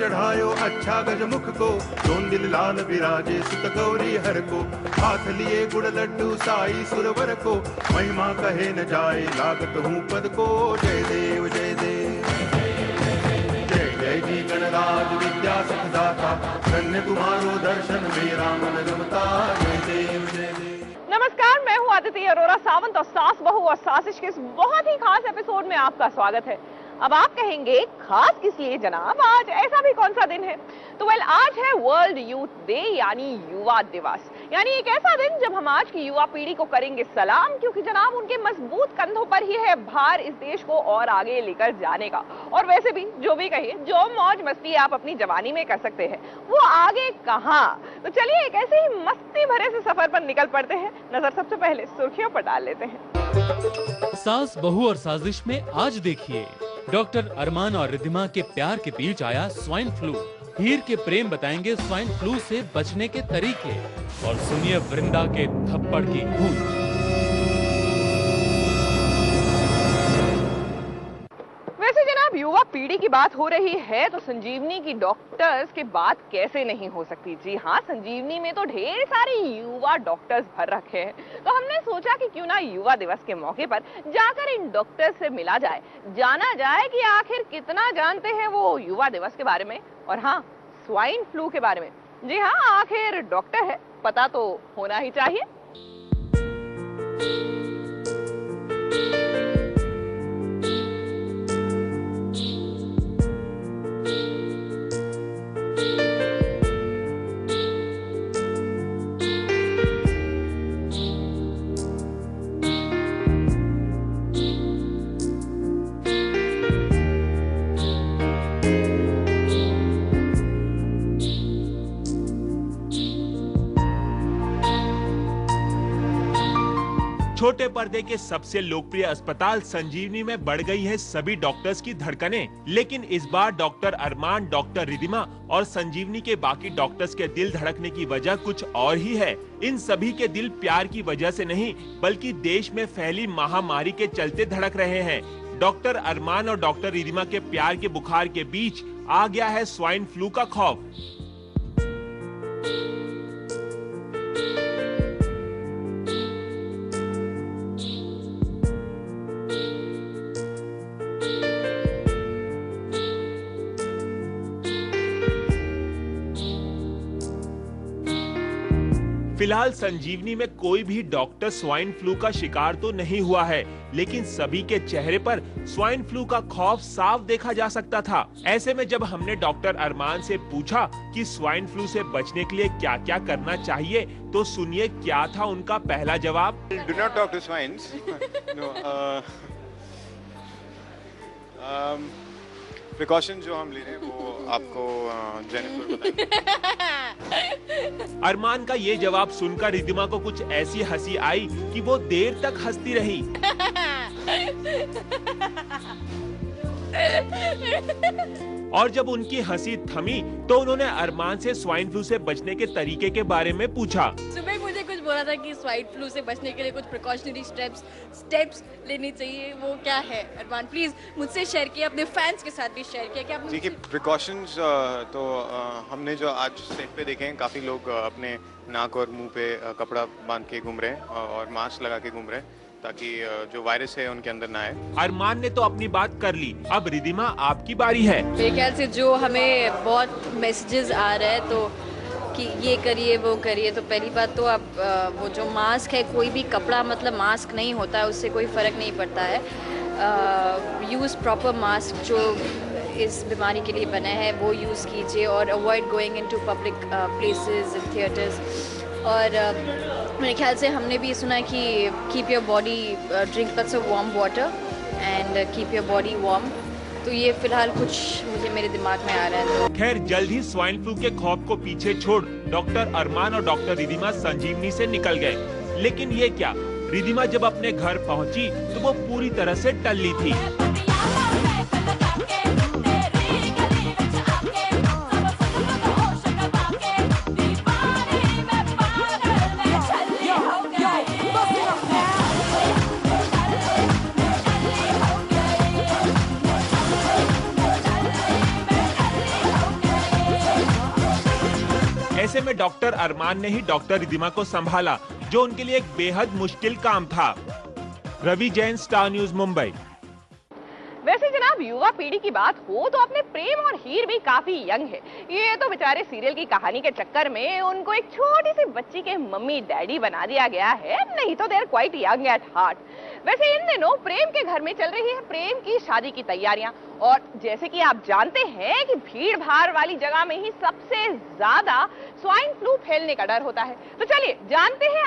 चढ़ायो अच्छा गजमुख को, जोन दिल लाल विराजे सुत गौरी हर को, हाथ लिए गुड़ लड्डू साई सुरवर को, महिमा कहे न जाए लागत हूँ पद को। जय देव जय देव जय जय जी गणराज विद्या सुखदाता, धन्य तुम्हारो दर्शन मेरा मन रमता। जय देव जय देव। नमस्कार, मैं हूँ आदित्य अरोरा सावंत और सास बहू और साजिश के इस बहुत ही खास एपिसोड में आपका स्वागत है। अब आप कहेंगे खास किस लिए जनाब, आज ऐसा भी कौन सा दिन है? तो आज है वर्ल्ड यूथ डे यानी युवा दिवस, यानी एक ऐसा दिन जब हम आज की युवा पीढ़ी को करेंगे सलाम, क्योंकि जनाब उनके मजबूत कंधों पर ही है भार इस देश को और आगे लेकर जाने का। और वैसे भी जो भी कहिए, जो मौज मस्ती आप अपनी जवानी में कर सकते हैं वो आगे कहाँ। तो चलिए एक ऐसे ही मस्ती भरे से सफर पर निकल पड़ते हैं। नजर सबसे पहले सुर्खियों पर डाल लेते हैं। सास बहू और साजिश में आज देखिए, डॉक्टर अरमान और रिद्धिमा के प्यार के बीच आया स्वाइन फ्लू। हीर के प्रेम बताएंगे स्वाइन फ्लू से बचने के तरीके, और सुनिए वृंदा के थप्पड़ की गूंज। वैसे जनाब युवा पीढ़ी की बात हो रही है तो संजीवनी की डॉक्टर्स की बात कैसे नहीं हो सकती। जी हाँ, संजीवनी में तो ढेर सारे युवा डॉक्टर्स भर रखे हैं, तो हमने सोचा कि क्यों ना युवा दिवस के मौके पर जाकर इन डॉक्टर्स से मिला जाए, जाना जाए कि आखिर कितना जानते हैं वो युवा दिवस के बारे में, और हाँ स्वाइन फ्लू के बारे में। जी हाँ, आखिर डॉक्टर है, पता तो होना ही चाहिए। छोटे पर्दे के सबसे लोकप्रिय अस्पताल संजीवनी में बढ़ गई है सभी डॉक्टर्स की धड़कनें, लेकिन इस बार डॉक्टर अरमान, डॉक्टर रिद्धिमा और संजीवनी के बाकी डॉक्टर्स के दिल धड़कने की वजह कुछ और ही है। इन सभी के दिल प्यार की वजह से नहीं, बल्कि देश में फैली महामारी के चलते धड़क रहे हैं। डॉक्टर अरमान और डॉक्टर रिद्धिमा के प्यार के बुखार के बीच आ गया है स्वाइन फ्लू का खौफ। फिलहाल संजीवनी में कोई भी डॉक्टर स्वाइन फ्लू का शिकार तो नहीं हुआ है, लेकिन सभी के चेहरे पर स्वाइन फ्लू का खौफ साफ देखा जा सकता था। ऐसे में जब हमने डॉक्टर अरमान से पूछा कि स्वाइन फ्लू से बचने के लिए क्या क्या करना चाहिए, तो सुनिए क्या था उनका पहला जवाब। Do not talk to swines. No, precaution जो हम ले रहे हैं वो आपको जेनिफर बताएंगे। अरमान का ये जवाब सुनकर रिद्धिमा को कुछ ऐसी हंसी आई कि वो देर तक हंसती रही। और जब उनकी हंसी थमी तो उन्होंने अरमान से स्वाइन फ्लू से बचने के तरीके के बारे में पूछा। सुबह मुझे कुछ बोला था कि स्वाइन फ्लू से बचने के लिए कुछ प्रिकॉशनरी स्टेप्स लेनी चाहिए, वो क्या है? अरमान प्लीज मुझसे शेयर किया, अपने फैंस के साथ भी शेयर किया कि आपने। देखिए प्रिकॉशंस तो हमने जो आज सेट पे देखे हैं, काफी लोग अपने नाक और मुंह पे कपड़ा बांध के घूम रहे हैं और मास्क लगा के घूम रहे हैं ताकि जो वायरस है उनके अंदर ना आए। अरमान ने तो अपनी बात कर ली, अब रिद्धिमा आपकी बारी है। मेरे ख्याल से जो हमें बहुत मैसेजेस आ रहे हैं तो कि ये करिए वो करिए, तो पहली बात तो आप वो जो मास्क है, कोई भी कपड़ा मतलब मास्क नहीं होता है, उससे कोई फर्क नहीं पड़ता है। यूज़ प्रॉपर मास्क जो इस बीमारी के लिए बना है वो यूज़ कीजिए, और avoid going into public places and theatres. और मेरे ख्याल से हमने भी सुना है कि keep your body, drink lots of warm water and keep your body warm. तो ये फिलहाल कुछ मुझे मेरे दिमाग में आ रहा है। खैर जल्द ही स्वाइन फ्लू के खौफ को पीछे छोड़ डॉक्टर अरमान और डॉक्टर रिद्धिमा संजीवनी से निकल गए। लेकिन ये क्या, रिद्धिमा जब अपने घर पहुंची तो वो पूरी तरह से टल्ली थी। ऐसे में डॉक्टर अरमान ने ही डॉक्टर रिद्धिमा को संभाला, जो उनके लिए एक बेहद मुश्किल काम था। Ravi Jain, Star News, Mumbai. वैसे जनाब, युवा पीढ़ी की बात हो तो अपने प्रेम और हीर भी काफी यंग है। ये तो बेचारे सीरियल की कहानी के चक्कर में उनको एक छोटी सी बच्ची के मम्मी डैडी बना दिया गया है, नहीं तो they are quite young at heart. वैसे इन दिनों प्रेम के घर में चल रही है प्रेम की शादी की तैयारियां, और जैसे कि आप जानते हैं कि भीड़ भाड़ वाली जगह में ही सबसे ज्यादा स्वाइन फ्लू फैलने का डर होता है। तो चलिए जानते हैं